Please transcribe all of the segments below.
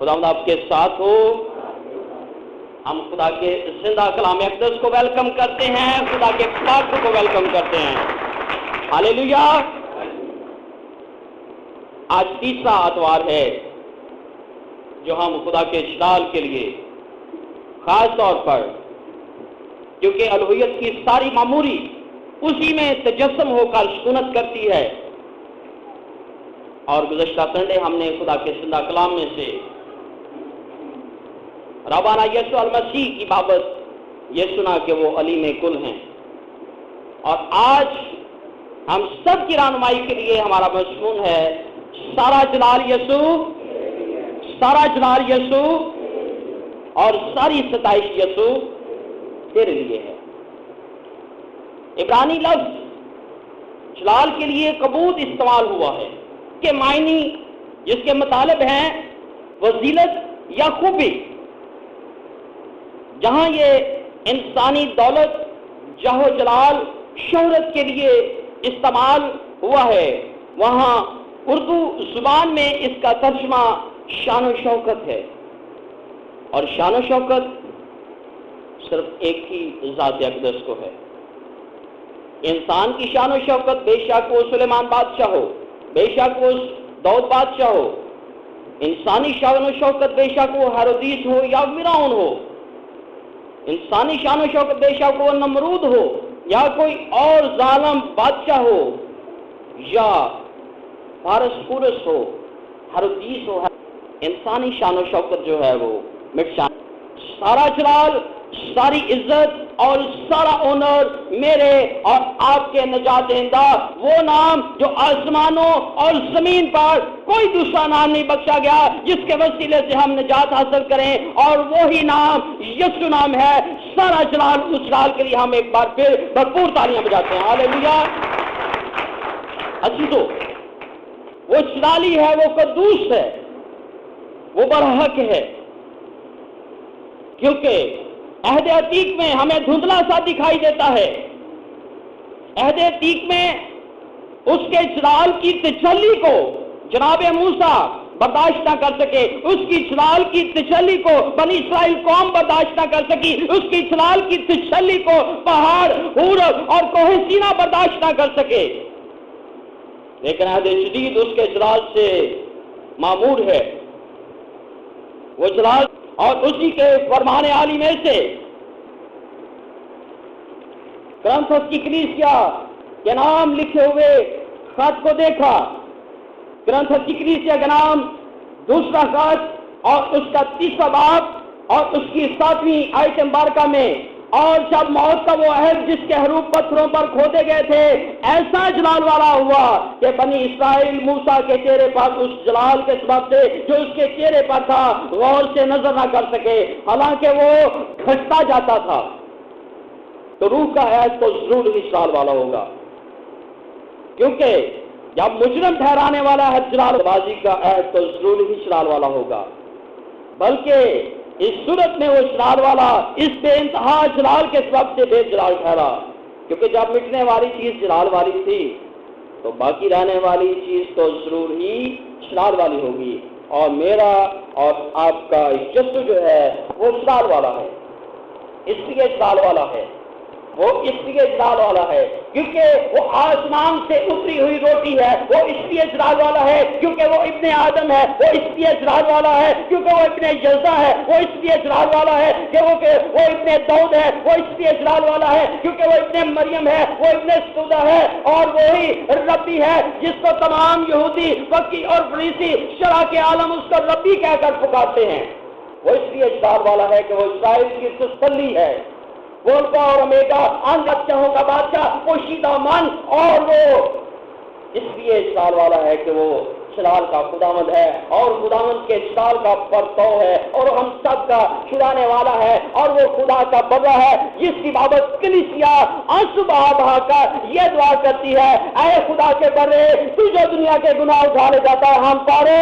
خداوند آپ کے ساتھ ہو۔ ہم خدا کے زندہ کلام اقدس کو ویلکم کرتے ہیں، خدا کے پاک کو ویلکم کرتے ہیں۔ ہاللیلویا۔ آج تیسرا اتوار ہے جو ہم خدا کے جلال کے لیے خاص طور پر، کیونکہ الوہیت کی ساری معموری اسی میں تجسم ہو کر سکونت کرتی ہے، اور گزشتہ سنڈے ہم نے خدا کے زندہ کلام میں سے ربنا یسوع المسیح کی بابت یہ سنا کہ وہ علیم کل ہیں، اور آج ہم سب کی رہنمائی کے لیے ہمارا مضمون ہے سارا جلال یسوع، سارا جلال یسوع اور ساری ستائش یسوع تیرے لیے ہے۔ عبرانی لفظ جلال کے لیے کبود استعمال ہوا ہے کہ معنی جس کے مطالب ہیں فضیلت یا خوبی۔ جہاں یہ انسانی دولت، جاہ و جلال، شہرت کے لیے استعمال ہوا ہے، وہاں اردو زبان میں اس کا ترجمہ شان و شوکت ہے، اور شان و شوکت صرف ایک ہی ذات اقدس کو ہے۔ انسان کی شان و شوکت بے شک وہ سلیمان بادشاہ ہو، بے شک وہ داؤد بادشاہ ہو، انسانی شان و شوکت بے شک وہ ہیرودیس ہو یا فرعون ہو، انسانی شان و شوکت بے شک وہ نمرود ہو یا کوئی اور ظالم بادشاہ ہو، یا فارس پورس ہو، ہیرودیس ہو، انسانی شان و شوکت جو ہے وہ مٹ جائے۔ سارا جلال، ساری عزت اور سارا آنر میرے اور آپ کے نجات دہندہ وہ نام جو آسمانوں اور زمین پر کوئی دوسرا نام نہیں بخشا گیا جس کے وسیلے سے ہم نجات حاصل کریں، اور وہی نام یسوع نام ہے۔ سارا جلال، اس جلال کے لیے ہم ایک بار پھر بھرپور تالیاں بجاتے ہیں۔ ہاللیلویا۔ عزیزو، وہ جلالی ہے، وہ قدوس ہے، وہ برحق ہے، کیونکہ عہد عتیق میں ہمیں دھندلا سا دکھائی دیتا ہے۔ عہد عتیق میں اس کے جلال کی تجلی کو جناب موسیٰ برداشت نہ کر سکے، اس کی جلال کی تجلی کو بنی اسرائیل قوم برداشت نہ کر سکی، اس کی جلال کی تجلی کو پہاڑ، ہور اور کوہ سینا برداشت نہ کر سکے، لیکن عہد جدید اس کے جلال سے معمور ہے۔ وہ جلال اور اسی کے فرمان عالی میں سے کرنتھس کی کلیسیا کے نام لکھے ہوئے خط کو دیکھا۔ کرنتھس کی کلیسیا کا نام دوسرا خط اور اس کا تیسرا باب اور اس کی 7ویں آیت مبارکہ میں، اور جب موت کا وہ عہد جس کے حروف پتھروں پر کھودے گئے تھے ایسا جلال والا ہوا کہ بنی اسرائیل موسیٰ کے چہرے پر اس جلال کے سبب سے جو اس کے چہرے پر تھا غور سے نظر نہ کر سکے، حالانکہ وہ گھٹتا جاتا تھا۔ تو روح کا عہد تو ضرور ہی جلال والا ہوگا، کیونکہ جب مجرم ٹھہرانے والا ہے جلال بازی کا عہد تو ضرور ہی جلال والا ہوگا، بلکہ اس صورت میں وہ جلال والا اس بے انتہا جلال کے سبب سے بے جلال ٹھہرا، کیونکہ جب مٹنے والی چیز جلال والی تھی تو باقی رہنے والی چیز تو ضرور ہی جلال والی ہوگی، اور میرا اور آپ کا یسوع جو ہے وہ جلال والا ہے، اس لیے جلال والا ہے، وہ اس لیے جلال والا ہے کیونکہ وہ آسمان سے اتری ہوئی روٹی ہے، وہ اس لیے جلال والا ہے کیونکہ وہ ابن آدم ہے، وہ اس لیے جلال والا ہے کیونکہ وہ ابن یزدہ ہے، وہ اس لیے جلال والا ہے کہ وہ ابن داؤد ہے، وہ اس لیے جلال والا ہے کیونکہ وہ ابن مریم ہے، وہ ابن سودہ ہے، اور وہی ربی ہے جس کو تمام یہودی، فقی اور فریسی شرع کے عالم اس کو ربی کہہ کر پکارتے ہیں۔ وہ اس لیے جلال والا ہے کہ وہ اسرائیل کی تسلی ہے، وہ الفا اور اومیگا، ان بادشاہوں کا بادشاہ، پوشیدہ من، اور وہ اس لیے جلال والا ہے کہ وہ جلال کا خداوند ہے، اور خداوند کے جلال کا پرتو ہے، اور ہم سب کا چھڑانے والا ہے، اور وہ خدا کا بڑا ہے جس کی بابت کلیسیا آنسو بہا بہا کر یہ دعا کرتی ہے، اے خدا کے بڑے، تو جو دنیا کے گناہ اٹھا لے جاتا ہے ہم پارے۔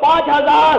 5000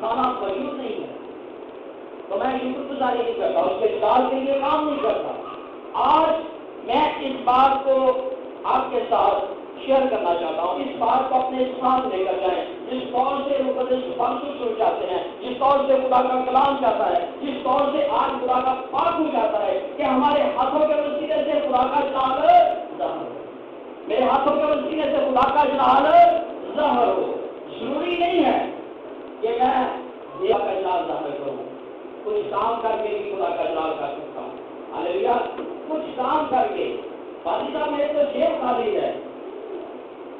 کھانا موجود نہیں ہے تو میں شکر گزاری نہیں کرتا، اس کے سال کے لیے کام نہیں کرتا۔ آج میں اس بات کو آپ کے ساتھ شیئر کرنا چاہتا ہوں، اس بات کو اپنے ساتھ لے کر جائیں، جس طور سے مقدس پانسو شروع جاتے ہیں، جس طور سے خدا کا کلام جاتا ہے، جس طور سے آج خدا کا پاک ہو جاتا ہے کہ ہمارے ہاتھوں کے وسیلے سے خدا کا جلال ظاہر ہو، میرے ہاتھوں کے وسیلے سے خدا کا جلال ظاہر ہو۔ ضروری نہیں ہے کہ میں خدا کا جلال ظاہر کروں، کچھ کام کر کے بھی خدا کا جلال کر سکتا ہوں۔ ہاللیلویا، کچھ کام کر کے، باقی صاحب میرے تو جیب خالی ہے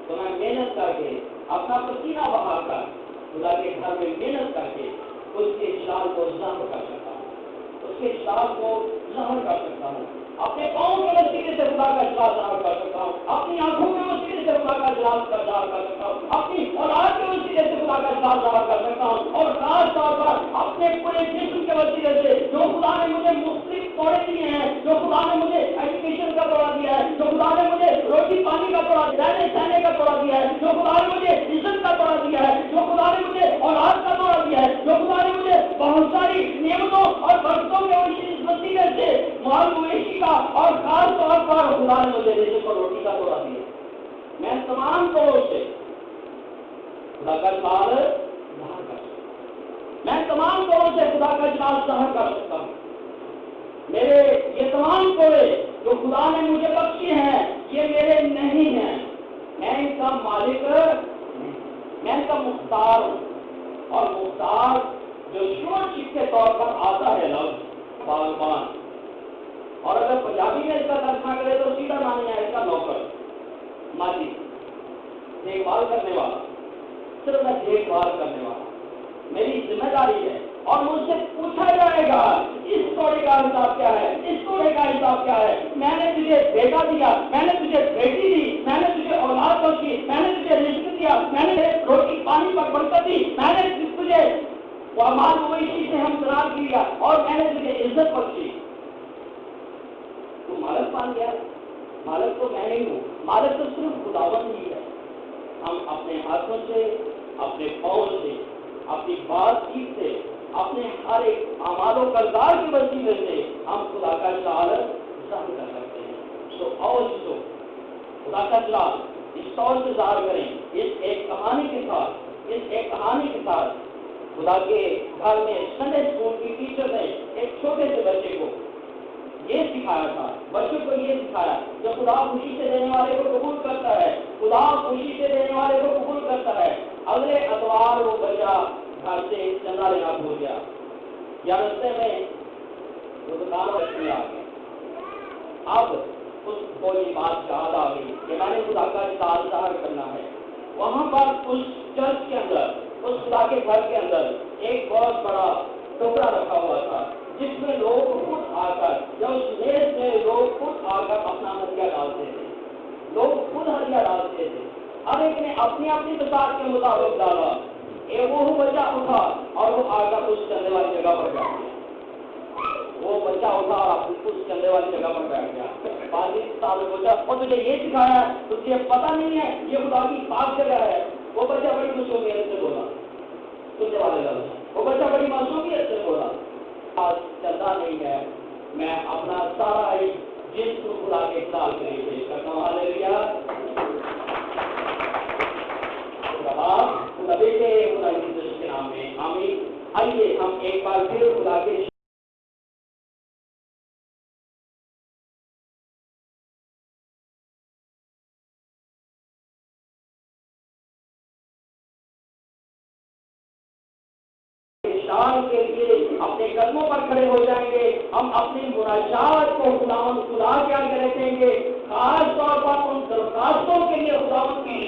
تو میں محنت کر کے اپنا پسینہ بہا کر خدا کے گھر میں محنت کر کے اس کے جلال کو ظاہر کر سکتا ہوں، اس کے جلال کو ظاہر کر سکتا ہوں، اپنے پاؤں کے وسیلے سے خدا کا جلال ظاہر کر سکتا ہوں، اپنی آنکھوں کے وسیلے سے خدا کا جلال ظاہر کر سکتا ہوں، اپنی اولاد کے وسیلے سے خدا کا جلال ظاہر کر سکتا ہوں، اور خاص طور پر اپنے پورے جسم کے وسیلے سے جو خدا نے مجھے مختلف توڑے دیے ہیں، جو خدا نے مجھے ایجوکیشن کا توڑا دیا ہے، جو خدا نے مجھے روٹی پانی کا توڑا دیا ہے، رہنے سہنے کا توڑا دیا ہے، جو خدا نے مجھے عزت کا توڑا دیا ہے، جو خدا نے مجھے اولاد کا توڑا دیا ہے، جو خدا نے مجھے بہت ساری نعمتوں اور برکتوں کے وسیلے سے مال مویشی کا اور خاص طور پر خدا نے مجھے رزق اور روٹی کا توڑا دیا، میں تمام طوروں سے خدا کا جلال ظاہر کر سکتا ہوں، میں تمام طوروں سے خدا کا جلال ظاہر کر سکتا ہوں۔ میرے یہ تمام کوڑے جو خدا نے مجھے بخشے ہیں یہ میرے نہیں ہیں، میں ان کا مالک نہیں، میں ان کا مختار ہوں، اور مختار جو شورشپ کے طور پر آتا ہے لفظ باغبان، اور اگر پنجابی میں اس کا ترجمہ کرے تو سیدھا معنی ہے اس کا نوکر، مالی، دیکھ بھال کرنے والا، صرف میں دیکھ بھال کرنے والا، میری ذمہ داری ہے، اور مجھ سے پوچھا جائے گا اس کوڑے کا حساب کیا ہے، اس کوڑے کا حساب کیا ہے، میں نے تجھے بیٹا دیا، میں نے تجھے بیٹی دی، میں نے تجھے اولاد بخشی، میں نے تجھے رزق دیا، میں نے روٹی پانی پر برکت دی، میں نے تجھے مال مویشی سے ہمسرار کیا، اور میں نے تجھے عزت بخشی، تو مالک بن گیا؟ مالک تو میں نہیں ہوں، مالک تو صرف خداوند ہی ہے۔ ہم اپنے ہاتھوں سے، اپنے پاؤں سے، اپنی بات چیت سے، اپنے ہر ایک اعمال و کردار کے وسیلے سے ہم خدا کا جلال ظاہر کر سکتے ہیں۔ تو اور جو خدا کا جلال اس طور سے ظاہر کریں، اس ایک کہانی کے ساتھ خدا کے گھر میں سنڈے اسکول کی ٹیچر نے ایک چھوٹے سے بچے کو یہ سکھایا تھا، بچوں کو یہ سکھایا کہ خدا خوشی سے دینے والے کو قبول کرتا ہے، خدا خوشی سے دینے والے کو قبول کرتا ہے۔ اگلے اتوار وہ بچہ گھر سے چندہ لینا بھول گیا، یا رستے میں وہ دکان میں آ گیا، اب اس کو یہ بات یاد آ گئی کہ میں نے خدا کا جلال ظاہر کرنا ہے۔ وہاں پر اس چرچ کے اندر، اس خدا کے گھر کے اندر ایک بہت بڑا ٹوکرا رکھا ہوا تھا جس میں لوگ خود آ کر، یا اس میز میں لوگ خود آ کر اپنا ہدیہ ڈالتے تھے، لوگ خود ہدیہ ڈالتے تھے، ہر ایک نے اپنی اپنی بساط کے مطابق ڈالا، وہ بچہ اٹھا اور وہ آ کر اس چندے والی جگہ پر بیٹھ گیا، وہ بچہ اٹھا اور اس چندے والی جگہ پر بیٹھ گیا۔ پادری صاحب نے پوچھا اور تجھے یہ سکھایا ہے، تجھے پتہ نہیں ہے یہ خدا کی پاک جگہ ہے؟ وہ بچہ بڑی معصومیت سے بولا، سننے والے لفظ، وہ بچہ بڑی معصومیت سے بولا، آج چلتا نہیں ہے، میں اپنا سارا ہی جس کو خدا کے جلال کے لیے پیش کرتا ہوں۔ ہاللیلویا، خدا بیٹے خدا کی عزت کے نام میں آمین۔ آئیے ہم ایک بار پھر خدا کے شان کے لیے اپنے قدموں پر کھڑے ہو جائیں گے، ہم اپنی مناجات کو خدا کے آگے رکھیں گے، خاص طور پر ان درخواستوں کے لیے خدا کی